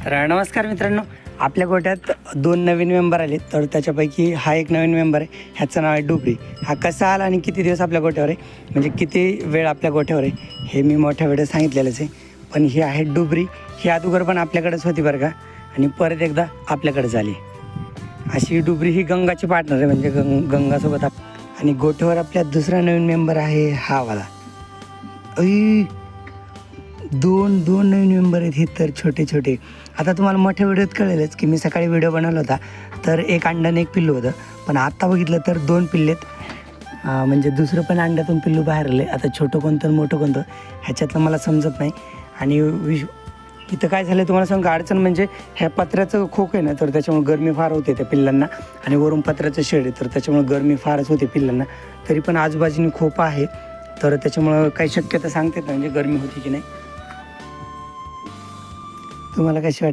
तर नमस्कार मित्रांनो, आपल्या गोट्यात 2 नवीन मेंबर आले. तर त्याच्यापैकी हा एक नवीन मेंबर आहे, ह्याचं नाव आहे डुबरी. हा कसा आला आणि किती दिवस आपल्या गोट्यावर आहे, म्हणजे किती वेळ आपल्या गोट्यावर आहे, हे मी मोठ्या वेळेस सांगितलेलंच आहे. पण ही आहे डुबरी. ही अगोदर पण आपल्याकडेच होती बरं का, आणि परत एकदा आपल्याकडे झाली. अशी डुबरी ही गंगाची पार्टनर आहे, म्हणजे गंगासोबत आणि गोट्यावर आपल्या दुसरा नवीन मेंबर आहे हा वाला. दोन नवीन मेंबर आहेत हे, तर छोटे छोटे. आता तुम्हाला मोठ्या व्हिडिओत कळेलच की मी सकाळी व्हिडिओ बनवला होता, तर एक अंड्याने एक पिल्लू होतं. पण आत्ता बघितलं तर 2 पिल्लेत, म्हणजे दुसरं पण अंड्यातून पिल्लू बाहेर आले. आता छोटं कोणतं मोठं कोणतं ह्याच्यातलं मला समजत नाही. आणि इथं काय झालं तुम्हाला सांगू, अडचण म्हणजे ह्या पत्र्याचं खोक आहे ना, तर त्याच्यामुळे गरमी फार होते त्या पिल्लांना. आणि वरून पत्र्याचं शेड आहे, तर त्याच्यामुळे गरमी फारच होते पिल्लांना. तरी पण आजूबाजूने खोपा आहे, तर त्याच्यामुळं काही शक्यता सांगते ना, म्हणजे गरमी होती की नाही. तुम्हाला कशी वाटली?